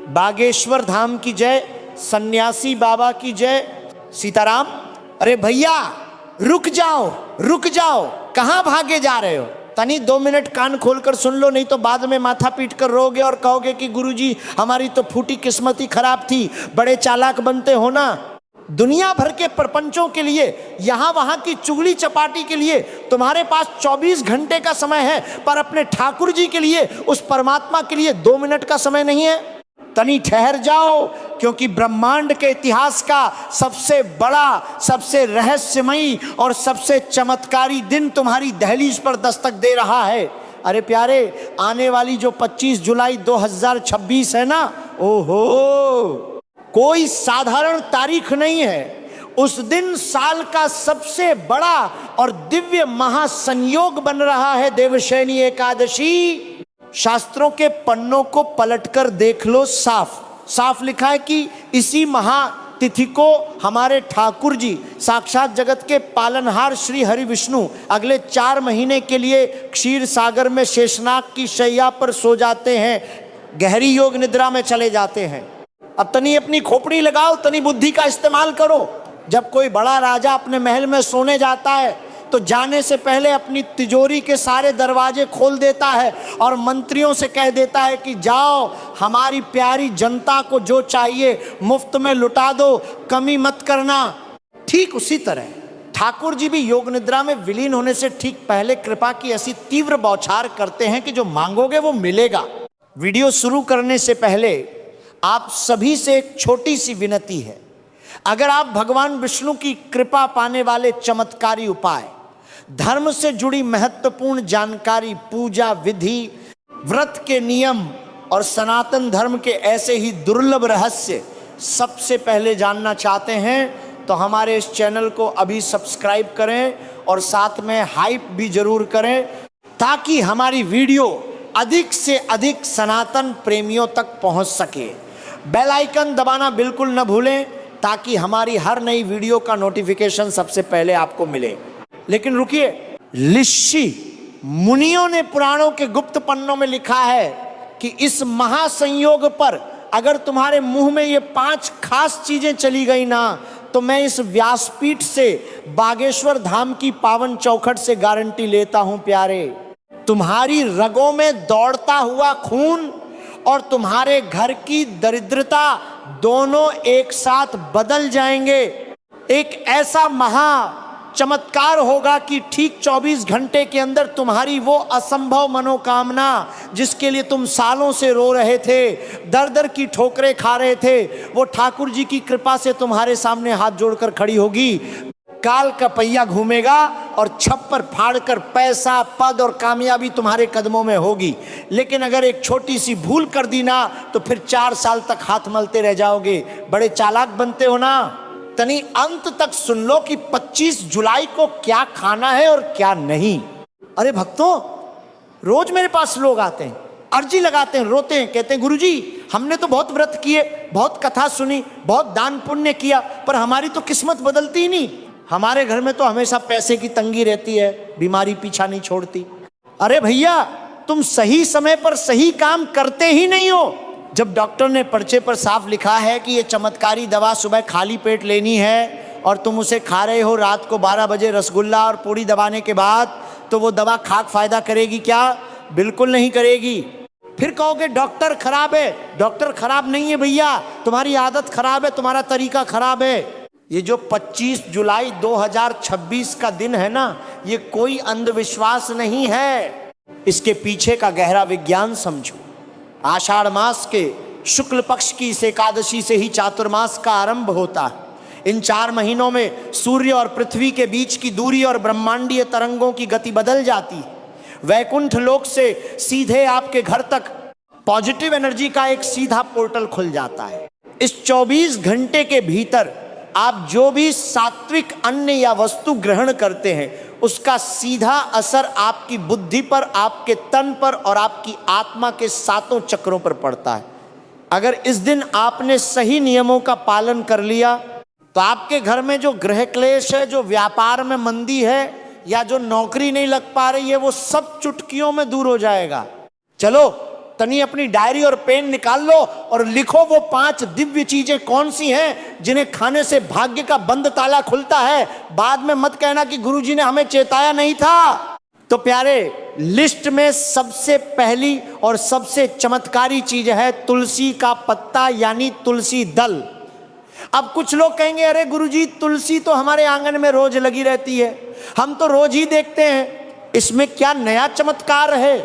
बागेश्वर धाम की जय, सन्यासी बाबा की जय, सीताराम। अरे भैया रुक जाओ, रुक जाओ, कहां भागे जा रहे हो? तनी 2 मिनट कान खोलकर सुन लो, नहीं तो बाद में माथा पीट कर रोगे और कहोगे कि गुरुजी हमारी तो फूटी किस्मत ही खराब थी। बड़े चालाक बनते हो ना। दुनिया भर के प्रपंचों के लिए, यहां वहां की चुगली चपाटी के लिए तुम्हारे पास 24 घंटे का समय है, पर अपने ठाकुर जी के लिए, उस परमात्मा के लिए 2 मिनट का समय नहीं है। तनी ठहर जाओ, क्योंकि ब्रह्मांड के इतिहास का सबसे बड़ा, सबसे रहस्यमयी और सबसे चमत्कारी दिन तुम्हारी दहलीज पर दस्तक दे रहा है। अरे प्यारे, आने वाली जो 25 जुलाई 2026 है ना, ओहो, कोई साधारण तारीख नहीं है। उस दिन साल का सबसे बड़ा और दिव्य महासंयोग बन रहा है देवशयनी एकादशी। शास्त्रों के पन्नों को पलटकर देख लो, साफ साफ लिखा है कि इसी महातिथि को हमारे ठाकुर जी, साक्षात जगत के पालनहार श्री हरि विष्णु, अगले 4 महीने के लिए क्षीर सागर में शेषनाग की शैया पर सो जाते हैं, गहरी योग निद्रा में चले जाते हैं। अब तनी अपनी खोपड़ी लगाओ, तनी बुद्धि का इस्तेमाल करो। जब कोई बड़ा राजा अपने महल में सोने जाता है तो जाने से पहले अपनी तिजोरी के सारे दरवाजे खोल देता है और मंत्रियों से कह देता है कि जाओ, हमारी प्यारी जनता को जो चाहिए मुफ्त में लुटा दो, कमी मत करना। ठीक उसी तरह ठाकुर जी भी योग निद्रा में विलीन होने से ठीक पहले कृपा की ऐसी तीव्र बौछार करते हैं कि जो मांगोगे वो मिलेगा। वीडियो शुरू करने से पहले आप सभी से एक छोटी सी विनती है। अगर आप भगवान विष्णु की कृपा पाने वाले चमत्कारी उपाय, धर्म से जुड़ी महत्वपूर्ण जानकारी, पूजा विधि, व्रत के नियम और सनातन धर्म के ऐसे ही दुर्लभ रहस्य सबसे पहले जानना चाहते हैं तो हमारे इस चैनल को अभी सब्सक्राइब करें और साथ में हाइप भी जरूर करें, ताकि हमारी वीडियो अधिक से अधिक सनातन प्रेमियों तक पहुंच सके। बेल आइकन दबाना बिल्कुल न भूलें, ताकि हमारी हर नई वीडियो का नोटिफिकेशन सबसे पहले आपको मिले। लेकिन रुकिए, ऋषि मुनियों ने पुराणों के गुप्त पन्नों में लिखा है कि इस महासंयोग पर अगर तुम्हारे मुंह में ये 5 खास चीजें चली गई ना, तो मैं इस व्यासपीठ से, बागेश्वर धाम की पावन चौखट से गारंटी लेता हूं प्यारे, तुम्हारी रगों में दौड़ता हुआ खून और तुम्हारे घर की दरिद्रता दोनों एक साथ बदल जाएंगे। एक ऐसा महा चमत्कार होगा कि ठीक 24 घंटे के अंदर तुम्हारी वो असंभव मनोकामना, जिसके लिए तुम सालों से रो रहे थे, दर दर की ठोकरें खा रहे थे, वो ठाकुर जी की कृपा से तुम्हारे सामने हाथ जोड़कर खड़ी होगी। काल का पहिया घूमेगा और छप्पर फाड़कर पैसा, पद और कामयाबी तुम्हारे कदमों में होगी। लेकिन अगर एक छोटी सी भूल कर दी ना, तो फिर 4 साल तक हाथ मलते रह जाओगे। बड़े चालाक बनते हो ना। तनी अंत तक सुन लो कि 25 जुलाई को क्या खाना है और क्या नहीं। अरे भक्तों, रोज मेरे पास लोग आते हैं, अर्जी लगाते हैं, रोते हैं, कहते हैं गुरुजी हमने तो बहुत व्रत किए, बहुत कथा सुनी, बहुत दान पुण्य किया, पर हमारी तो किस्मत बदलती ही नहीं। हमारे घर में तो हमेशा पैसे की तंगी रहती है, बीमारी पीछा नहीं छोड़ती। अरे भैया, तुम सही समय पर सही काम करते ही नहीं हो। जब डॉक्टर ने पर्चे पर साफ लिखा है कि ये चमत्कारी दवा सुबह खाली पेट लेनी है और तुम उसे खा रहे हो रात को 12 बजे रसगुल्ला और पूड़ी दबाने के बाद, तो वो दवा खाक फायदा करेगी क्या? बिल्कुल नहीं करेगी। फिर कहोगे डॉक्टर खराब है। डॉक्टर खराब नहीं है भैया, तुम्हारी आदत खराब है, तुम्हारा तरीका खराब है। ये जो 25 जुलाई 2026 का दिन है ना, ये कोई अंधविश्वास नहीं है। इसके पीछे का गहरा विज्ञान समझो। आषाढ़ मास के शुक्ल पक्ष की इस एकादशी से ही चातुर्मास का आरंभ होता है। इन 4 महीनों में सूर्य और पृथ्वी के बीच की दूरी और ब्रह्मांडीय तरंगों की गति बदल जाती है। वैकुंठ लोक से सीधे आपके घर तक पॉजिटिव एनर्जी का एक सीधा पोर्टल खुल जाता है। इस 24 घंटे के भीतर आप जो भी सात्विक अन्न या वस्तु ग्रहण करते हैं, उसका सीधा असर आपकी बुद्धि पर, आपके तन पर और आपकी आत्मा के 7 चक्रों पर पड़ता है। अगर इस दिन आपने सही नियमों का पालन कर लिया, तो आपके घर में जो गृह क्लेश है, जो व्यापार में मंदी है या जो नौकरी नहीं लग पा रही है, वो सब चुटकियों में दूर हो जाएगा। चलो तनी अपनी डायरी और पेन निकाल लो और लिखो वो 5 दिव्य चीजें कौन सी हैं जिन्हें खाने से भाग्य का बंद ताला खुलता है। बाद में मत कहना कि गुरुजी ने हमें चेताया नहीं था। तो प्यारे, लिस्ट में सबसे पहली और सबसे चमत्कारी चीज है तुलसी का पत्ता, यानी तुलसी दल। अब कुछ लोग कहेंगे, अरे गुरुजी तुलसी तो हमारे आंगन में रोज लगी रहती है, हम तो रोज ही देखते हैं, इसमें क्या नया चमत्कार है।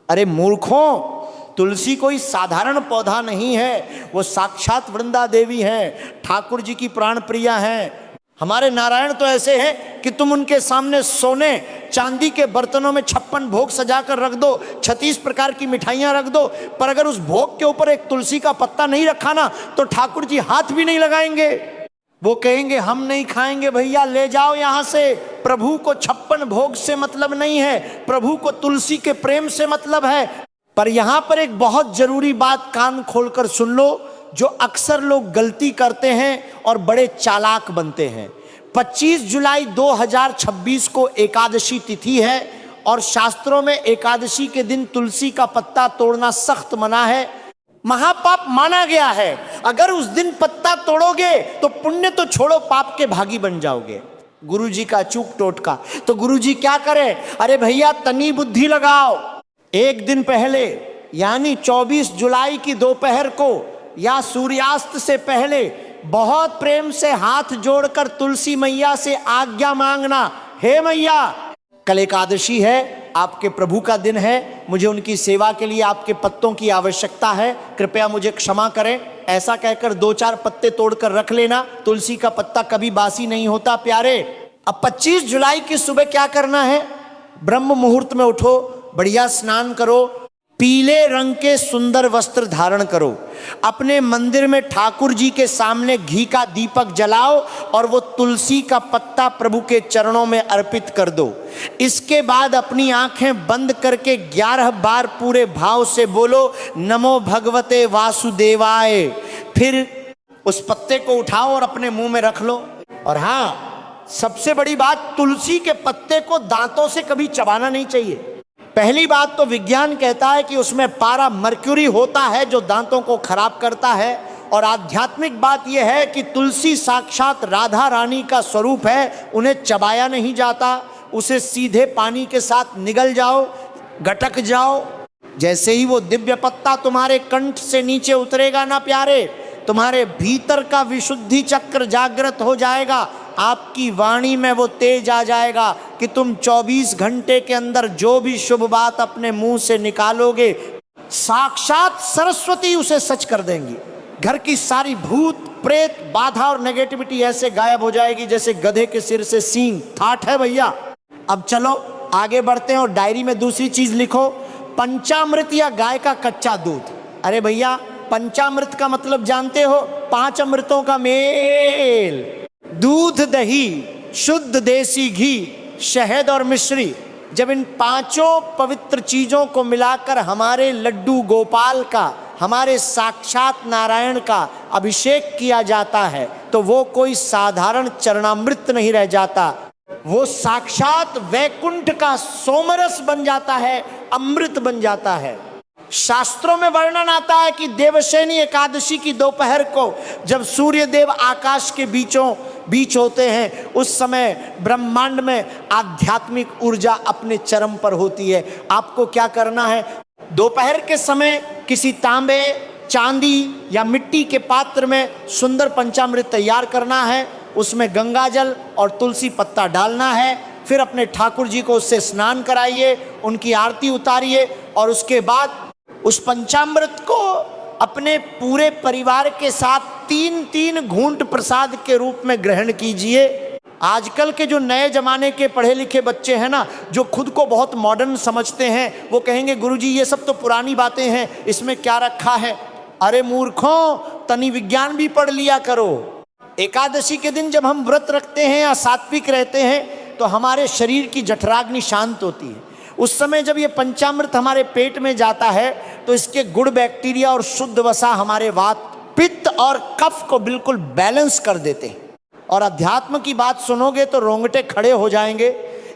अरे मूर्खों, तुलसी कोई साधारण पौधा नहीं है, वो साक्षात वृंदा देवी हैं, ठाकुर जी की प्राण प्रिया हैं। हमारे नारायण तो ऐसे हैं कि तुम उनके सामने सोने चांदी के बर्तनों में 56 भोग सजाकर रख दो, 36 प्रकार की मिठाइयां रख दो, पर अगर उस भोग के ऊपर एक तुलसी का पत्ता नहीं रखा ना तो ठाकुर जी हाथ भी नहीं लगाएंगे। वो कहेंगे हम नहीं खाएंगे भैया, ले जाओ यहां से। प्रभु को 56 भोग से मतलब नहीं है, प्रभु को तुलसी के प्रेम से मतलब है। पर यहां पर एक बहुत जरूरी बात कान खोलकर सुन लो, जो अक्सर लोग गलती करते हैं और बड़े चालाक बनते हैं। 25 जुलाई 2026 को एकादशी तिथि है और शास्त्रों में एकादशी के दिन तुलसी का पत्ता तोड़ना सख्त मना है, महापाप माना गया है। अगर उस दिन पत्ता तोड़ोगे तो पुण्य तो छोड़ो, पाप के भागी बन जाओगे। गुरुजी का चूक टोटका। तो गुरुजी क्या करे? अरे भैया तनी बुद्धि लगाओ, एक दिन पहले यानी 24 जुलाई की दोपहर को या सूर्यास्त से पहले बहुत प्रेम से हाथ जोड़कर तुलसी मैया से आज्ञा मांगना, हे मैया कल एकादशी है, आपके प्रभु का दिन है, मुझे उनकी सेवा के लिए आपके पत्तों की आवश्यकता है, कृपया मुझे क्षमा करें। ऐसा कहकर 2-4 पत्ते तोड़कर रख लेना। तुलसी का पत्ता कभी बासी नहीं होता प्यारे। अब 25 जुलाई की सुबह क्या करना है? ब्रह्म मुहूर्त में उठो, बढ़िया स्नान करो, पीले रंग के सुंदर वस्त्र धारण करो, अपने मंदिर में ठाकुर जी के सामने घी का दीपक जलाओ और वो तुलसी का पत्ता प्रभु के चरणों में अर्पित कर दो। इसके बाद अपनी आंखें बंद करके 11 बार पूरे भाव से बोलो नमो भगवते वासुदेवाय। फिर उस पत्ते को उठाओ और अपने मुंह में रख लो। और हाँ, सबसे बड़ी बात, तुलसी के पत्ते को दांतों से कभी चबाना नहीं चाहिए। पहली बात तो विज्ञान कहता है कि उसमें पारा मर्क्यूरी होता है जो दांतों को खराब करता है, और आध्यात्मिक बात यह है कि तुलसी साक्षात राधा रानी का स्वरूप है, उन्हें चबाया नहीं जाता, उसे सीधे पानी के साथ निगल जाओ, गटक जाओ। जैसे ही वो दिव्य पत्ता तुम्हारे कंठ से नीचे उतरेगा ना प्यारे, तुम्हारे भीतर का विशुद्धि चक्र जागृत हो जाएगा, आपकी वाणी में वो तेज आ जाएगा कि तुम 24 घंटे के अंदर जो भी शुभ बात अपने मुंह से निकालोगे, साक्षात सरस्वती उसे सच कर देंगी। घर की सारी भूत प्रेत बाधा और नेगेटिविटी ऐसे गायब हो जाएगी जैसे गधे के सिर से सींग। ठाठ है भैया। अब चलो आगे बढ़ते हैं और डायरी में दूसरी चीज लिखो, पंचामृत या गाय का कच्चा दूध। अरे भैया, पंचामृत का मतलब जानते हो? 5 अमृतों का मेल, दूध, दही, शुद्ध देसी घी, शहद और मिश्री। जब इन 5 पवित्र चीजों को मिलाकर हमारे लड्डू गोपाल का, हमारे साक्षात नारायण का अभिषेक किया जाता है तो वो कोई साधारण चरणामृत नहीं रह जाता, वो साक्षात वैकुंठ का सोमरस बन जाता है, अमृत बन जाता है। शास्त्रों में वर्णन आता है कि देवशयनी एकादशी की दोपहर को जब सूर्य देव आकाश के बीचों बीच होते हैं, उस समय ब्रह्मांड में आध्यात्मिक ऊर्जा अपने चरम पर होती है। आपको क्या करना है? दोपहर के समय किसी तांबे, चांदी या मिट्टी के पात्र में सुंदर पंचामृत तैयार करना है, उसमें गंगा जल और तुलसी पत्ता डालना है, फिर अपने ठाकुर जी को उससे स्नान कराइए, उनकी आरती उतारिए और उसके बाद उस पंचामृत को अपने पूरे परिवार के साथ 3-3 घूंट प्रसाद के रूप में ग्रहण कीजिए। आजकल के जो नए जमाने के पढ़े लिखे बच्चे हैं ना, जो खुद को बहुत मॉडर्न समझते हैं, वो कहेंगे गुरुजी ये सब तो पुरानी बातें हैं, इसमें क्या रखा है? अरे मूर्खों, तनि विज्ञान भी पढ़ लिया करो। एकादशी के दिन जब हम व्रत रखते हैं या सात्विक रहते हैं तो हमारे शरीर की जठराग्नि शांत होती है। उस समय जब ये पंचामृत हमारे पेट में जाता है तो इसके गुड बैक्टीरिया और शुद्ध वसा हमारे वात, पित्त और कफ को बिल्कुल बैलेंस कर देते हैं। और अध्यात्म की बात सुनोगे तो रोंगटे खड़े हो जाएंगे।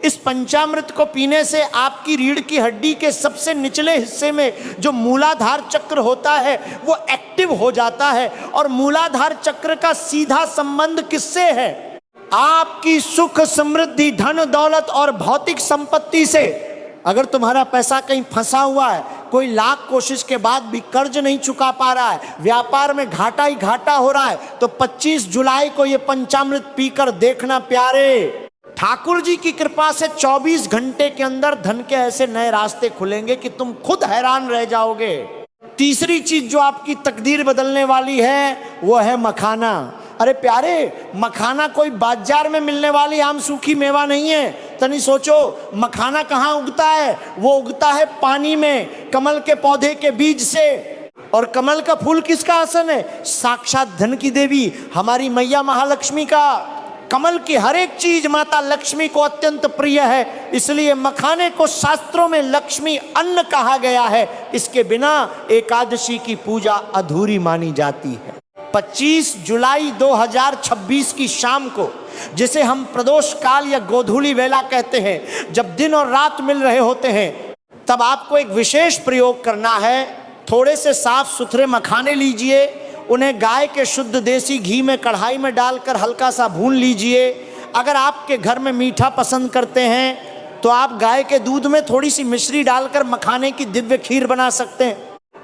इस पंचामृत को पीने से आपकी रीढ़ की हड्डी के सबसे निचले हिस्से में जो मूलाधार चक्र होता है वो एक्टिव हो जाता है। और मूलाधार चक्र का सीधा संबंध किससे है? आपकी सुख समृद्धि, धन दौलत और भौतिक संपत्ति से। अगर तुम्हारा पैसा कहीं फंसा हुआ है, कोई लाख कोशिश के बाद भी कर्ज नहीं चुका पा रहा है, व्यापार में घाटा ही घाटा हो रहा है, तो 25 जुलाई को ये पंचामृत पीकर देखना प्यारे। ठाकुर जी की कृपा से 24 घंटे के अंदर धन के ऐसे नए रास्ते खुलेंगे कि तुम खुद हैरान रह जाओगे। तीसरी चीज जो आपकी तकदीर बदलने वाली है वो है मखाना। अरे प्यारे, मखाना कोई बाजार में मिलने वाली आम सूखी मेवा नहीं है। तनी सोचो, मखाना कहाँ उगता है? वो उगता है पानी में, कमल के पौधे के बीज से। और कमल का फूल किसका आसन है? साक्षात धन की देवी हमारी मैया महालक्ष्मी का। कमल की हर एक चीज माता लक्ष्मी को अत्यंत प्रिय है, इसलिए मखाने को शास्त्रों में लक्ष्मी अन्न कहा गया है। इसके बिना एकादशी की पूजा अधूरी मानी जाती है। 25 जुलाई 2026 की शाम को, जिसे हम प्रदोष काल या गोधूली वेला कहते हैं, जब दिन और रात मिल रहे होते हैं, तब आपको एक विशेष प्रयोग करना है। थोड़े से साफ सुथरे मखाने लीजिए, उन्हें गाय के शुद्ध देसी घी में कढ़ाई में डालकर हल्का सा भून लीजिए। अगर आपके घर में मीठा पसंद करते हैं तो आप गाय के दूध में थोड़ी सी मिश्री डालकर मखाने की दिव्य खीर बना सकते हैं।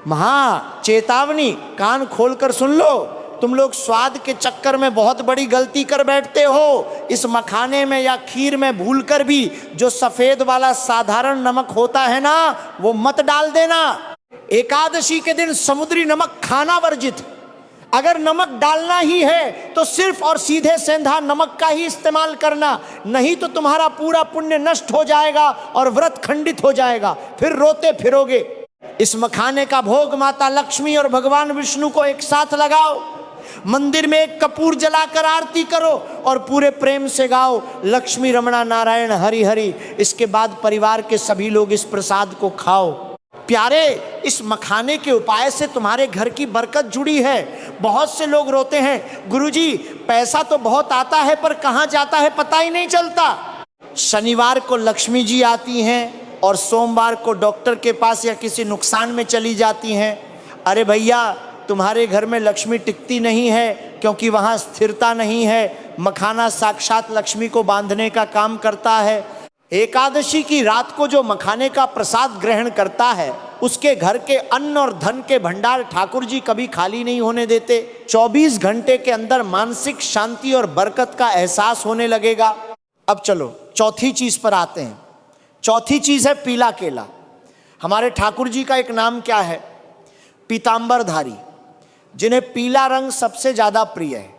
महा चेतावनी, कान खोलकर सुन लो, तुम लोग स्वाद के चक्कर में बहुत बड़ी गलती कर बैठते हो। इस मखाने में या खीर में भूलकर भी जो सफेद वाला साधारण नमक होता है ना, वो मत डाल देना। एकादशी के दिन समुद्री नमक खाना वर्जित। अगर नमक डालना ही है तो सिर्फ और सीधे सेंधा नमक का ही इस्तेमाल करना, नहीं तो तुम्हारा पूरा पुण्य नष्ट हो जाएगा और व्रत खंडित हो जाएगा, फिर रोते फिरोगे। इस मखाने का भोग माता लक्ष्मी और भगवान विष्णु को एक साथ लगाओ, मंदिर में एक कपूर जलाकर आरती करो और पूरे प्रेम से गाओ लक्ष्मी रमणा नारायण हरि हरि। इसके बाद परिवार के सभी लोग इस प्रसाद को खाओ। प्यारे, इस मखाने के उपाय से तुम्हारे घर की बरकत जुड़ी है। बहुत से लोग रोते हैं, गुरुजी पैसा तो बहुत आता है पर कहाँ जाता है पता ही नहीं चलता। शनिवार को लक्ष्मी जी आती हैं और सोमवार को डॉक्टर के पास या किसी नुकसान में चली जाती हैं। अरे भैया, तुम्हारे घर में लक्ष्मी टिकती नहीं है क्योंकि वहाँ स्थिरता नहीं है। मखाना साक्षात लक्ष्मी को बांधने का काम करता है। एकादशी की रात को जो मखाने का प्रसाद ग्रहण करता है, उसके घर के अन्न और धन के भंडार ठाकुर जी कभी खाली नहीं होने देते। 24 घंटे के अंदर मानसिक शांति और बरकत का एहसास होने लगेगा। अब चलो चौथी चीज पर आते हैं। चौथी चीज है पीला केला। हमारे ठाकुर जी का एक नाम क्या है? पीतांबरधारी, जिन्हें पीला रंग सबसे ज्यादा प्रिय है।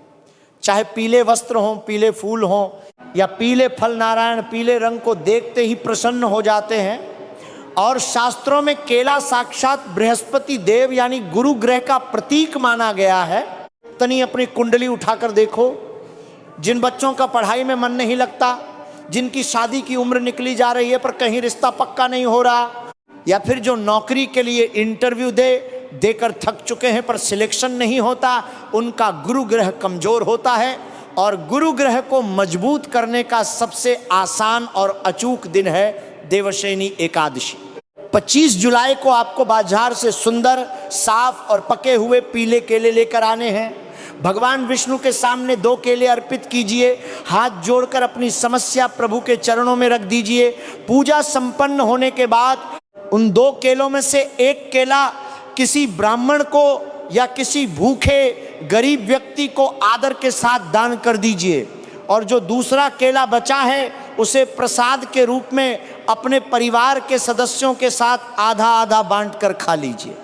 चाहे पीले वस्त्र हों, पीले फूल हों या पीले फल, नारायण पीले रंग को देखते ही प्रसन्न हो जाते हैं। और शास्त्रों में केला साक्षात बृहस्पति देव यानी गुरु ग्रह का प्रतीक माना गया है। तनी अपनी कुंडली उठाकर देखो, जिन बच्चों का पढ़ाई में मन नहीं लगता, जिनकी शादी की उम्र निकली जा रही है पर कहीं रिश्ता पक्का नहीं हो रहा, या फिर जो नौकरी के लिए इंटरव्यू देकर थक चुके हैं पर सिलेक्शन नहीं होता, उनका गुरु ग्रह कमजोर होता है। और गुरु ग्रह को मजबूत करने का सबसे आसान और अचूक दिन है देवशयनी एकादशी। 25 जुलाई को आपको बाजार से सुंदर, साफ और पके हुए पीले केले लेकर आने हैं। भगवान विष्णु के सामने 2 केले अर्पित कीजिए, हाथ जोड़कर अपनी समस्या प्रभु के चरणों में रख दीजिए। पूजा संपन्न होने के बाद उन 2 केलों में से एक केला किसी ब्राह्मण को या किसी भूखे गरीब व्यक्ति को आदर के साथ दान कर दीजिए, और जो दूसरा केला बचा है उसे प्रसाद के रूप में अपने परिवार के सदस्यों के साथ आधा आधा बांटकर खा लीजिए।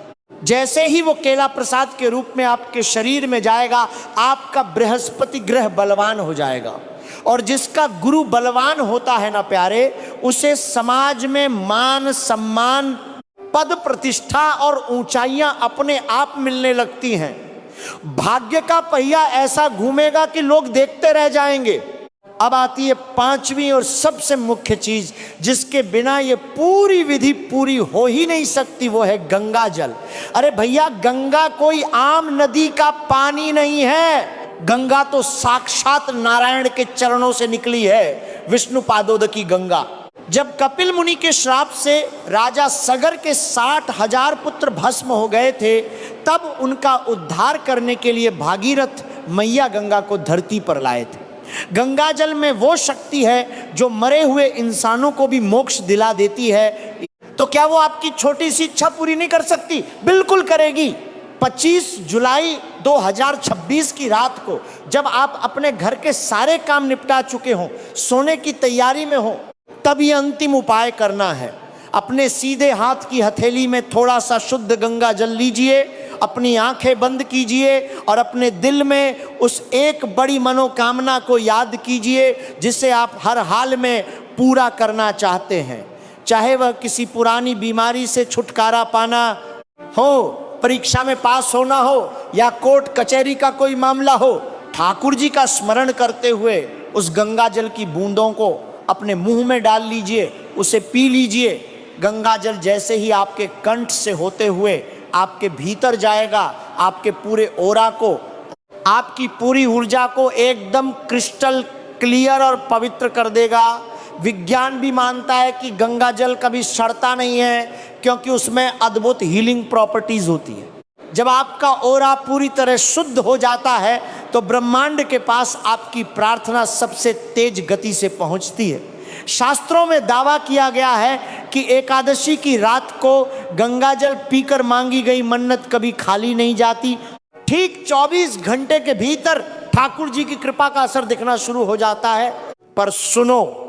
जैसे ही वो केला प्रसाद के रूप में आपके शरीर में जाएगा, आपका बृहस्पति ग्रह बलवान हो जाएगा। और जिसका गुरु बलवान होता है ना प्यारे, उसे समाज में मान सम्मान, पद प्रतिष्ठा और ऊंचाइयां अपने आप मिलने लगती हैं। भाग्य का पहिया ऐसा घूमेगा कि लोग देखते रह जाएंगे। अब आती है 5वीं और सबसे मुख्य चीज, जिसके बिना ये पूरी विधि पूरी हो ही नहीं सकती, वो है गंगा जल। अरे भैया, गंगा कोई आम नदी का पानी नहीं है, गंगा तो साक्षात नारायण के चरणों से निकली है। विष्णु पादोदकी गंगा। जब कपिल मुनि के श्राप से राजा सगर के 60,000 पुत्र भस्म हो गए थे, तब उनका उद्धार करने के लिए भागीरथ मैया गंगा को धरती पर लाए थे। गंगा जल में वो शक्ति है जो मरे हुए इंसानों को भी मोक्ष दिला देती है। तो क्या वो आपकी छोटी सी इच्छा पूरी नहीं कर सकती? बिल्कुल करेगी। 25 जुलाई 2026 की रात को जब आप अपने घर के सारे काम निपटा चुके हों, सोने की तैयारी में हो, तब ये अंतिम उपाय करना है। अपने सीधे हाथ की हथेली में थोड़ा सा शुद्ध गंगा जल लीजिए, अपनी आंखें बंद कीजिए और अपने दिल में उस एक बड़ी मनोकामना को याद कीजिए जिसे आप हर हाल में पूरा करना चाहते हैं। चाहे वह किसी पुरानी बीमारी से छुटकारा पाना हो, परीक्षा में पास होना हो, या कोर्ट कचहरी का कोई मामला हो, ठाकुर जी का स्मरण करते हुए उस गंगा जल की बूंदों को अपने मुंह में डाल लीजिए, उसे पी लीजिए। गंगा जल जैसे ही आपके कंठ से होते हुए आपके भीतर जाएगा, आपके पूरे ओरा को, आपकी पूरी ऊर्जा को एकदम क्रिस्टल क्लियर और पवित्र कर देगा। विज्ञान भी मानता है कि गंगा जल कभी सड़ता नहीं है, क्योंकि उसमें अद्भुत हीलिंग प्रॉपर्टीज होती है। जब आपका ओरा पूरी तरह शुद्ध हो जाता है तो ब्रह्मांड के पास आपकी प्रार्थना सबसे तेज गति से पहुंचती है। शास्त्रों में दावा किया गया है कि एकादशी की रात को गंगा जल पीकर मांगी गई मन्नत कभी खाली नहीं जाती। ठीक 24 घंटे के भीतर ठाकुर जी की कृपा का असर दिखना शुरू हो जाता है। पर सुनो,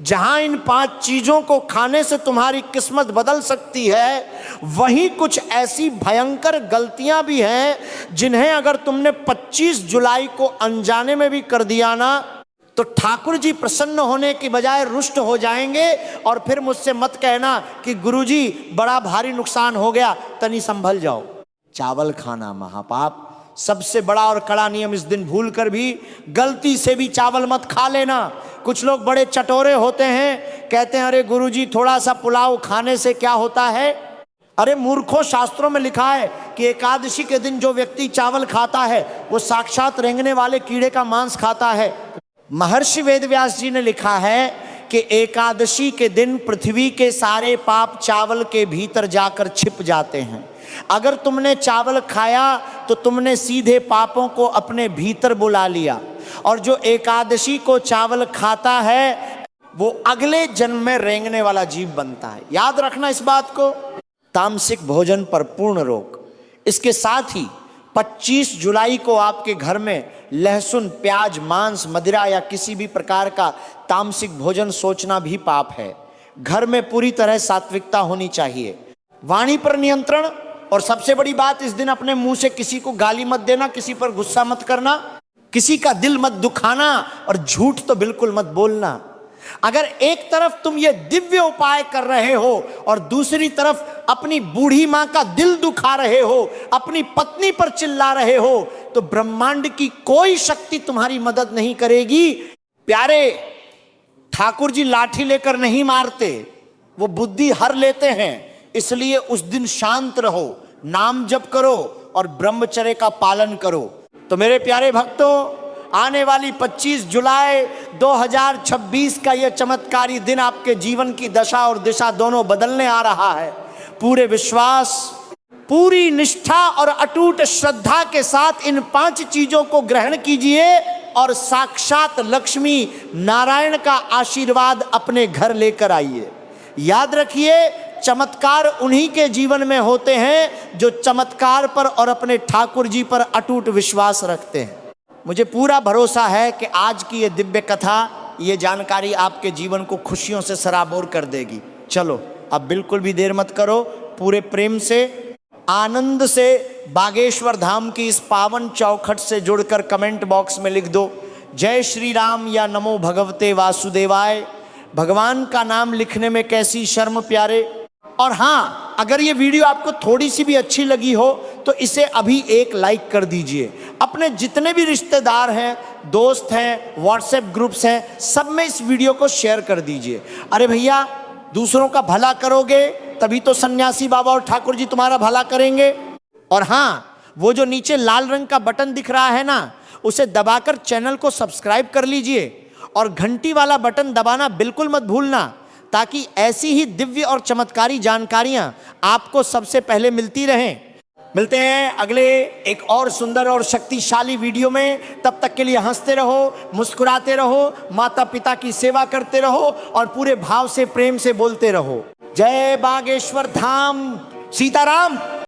जहां इन 5 चीजों को खाने से तुम्हारी किस्मत बदल सकती है, वहीं कुछ ऐसी भयंकर गलतियां भी हैं जिन्हें अगर तुमने 25 जुलाई को अनजाने में भी कर दिया ना, तो ठाकुर जी प्रसन्न होने की बजाय रुष्ट हो जाएंगे। और फिर मुझसे मत कहना कि गुरुजी बड़ा भारी नुकसान हो गया, तनी संभल जाओ। चावल खाना महापाप। सबसे बड़ा और कड़ा नियम, इस दिन भूल कर भी गलती से भी चावल मत खा लेना। कुछ लोग बड़े चटोरे होते हैं, कहते हैं अरे गुरुजी थोड़ा सा पुलाव खाने से क्या होता है। अरे मूर्खों, शास्त्रों में लिखा है कि एकादशी के दिन जो व्यक्ति चावल खाता है वो साक्षात रेंगने वाले कीड़े का मांस खाता है। महर्षि वेदव्यास जी ने लिखा है कि एकादशी के दिन पृथ्वी के सारे पाप चावल के भीतर जाकर छिप जाते हैं। अगर तुमने चावल खाया तो तुमने सीधे पापों को अपने भीतर बुला लिया, और जो एकादशी को चावल खाता है वो अगले जन्म में रेंगने वाला जीव बनता है। याद रखना इस बात को। तामसिक भोजन पर पूर्ण रोक। इसके साथ ही 25 जुलाई को आपके घर में लहसुन, प्याज, मांस, मदिरा या किसी भी प्रकार का तामसिक भोजन सोचना भी पाप है। घर में पूरी तरह सात्विकता होनी चाहिए। वाणी पर नियंत्रण। और सबसे बड़ी बात, इस दिन अपने मुंह से किसी को गाली मत देना, किसी पर गुस्सा मत करना, किसी का दिल मत दुखाना, और झूठ तो बिल्कुल मत बोलना। अगर एक तरफ तुम ये दिव्य उपाय कर रहे हो और दूसरी तरफ अपनी बूढ़ी मां का दिल दुखा रहे हो, अपनी पत्नी पर चिल्ला रहे हो, तो ब्रह्मांड की कोई शक्ति तुम्हारी मदद नहीं करेगी। प्यारे, ठाकुर जी लाठी लेकर नहीं मारते, वो बुद्धि हर लेते हैं। इसलिए उस दिन शांत रहो, नाम जप करो और ब्रह्मचर्य का पालन करो। तो मेरे प्यारे भक्तों, आने वाली 25 जुलाई 2026 का यह चमत्कारी दिन आपके जीवन की दशा और दिशा दोनों बदलने आ रहा है। पूरे विश्वास, पूरी निष्ठा और अटूट श्रद्धा के साथ इन 5 चीजों को ग्रहण कीजिए और साक्षात लक्ष्मी नारायण का आशीर्वाद अपने घर लेकर आइए। याद रखिए, चमत्कार उन्हीं के जीवन में होते हैं जो चमत्कार पर और अपने ठाकुर जी पर अटूट विश्वास रखते हैं। मुझे पूरा भरोसा है कि आज की ये दिव्य कथा, ये जानकारी आपके जीवन को खुशियों से सराबोर कर देगी। चलो अब बिल्कुल भी देर मत करो, पूरे प्रेम से, आनंद से बागेश्वर धाम की इस पावन चौखट से जुड़कर कमेंट बॉक्स में लिख दो जय श्री राम या नमो भगवते वासुदेवाय। भगवान का नाम लिखने में कैसी शर्म प्यारे। और हाँ, अगर ये वीडियो आपको थोड़ी सी भी अच्छी लगी हो तो इसे अभी एक लाइक कर दीजिए। अपने जितने भी रिश्तेदार हैं, दोस्त हैं, व्हाट्सएप ग्रुप्स हैं, सब में इस वीडियो को शेयर कर दीजिए। अरे भैया, दूसरों का भला करोगे तभी तो सन्यासी बाबा और ठाकुर जी तुम्हारा भला करेंगे। और हाँ, वो जो नीचे लाल रंग का बटन दिख रहा है ना, उसे दबाकर चैनल को सब्सक्राइब कर लीजिए और घंटी वाला बटन दबाना बिल्कुल मत भूलना, ताकि ऐसी ही दिव्य और चमत्कारी जानकारियां आपको सबसे पहले मिलती रहें। मिलते हैं अगले एक और सुंदर और शक्तिशाली वीडियो में। तब तक के लिए हंसते रहो, मुस्कुराते रहो, माता पिता की सेवा करते रहो और पूरे भाव से प्रेम से बोलते रहो, जय बागेश्वर धाम, सीताराम।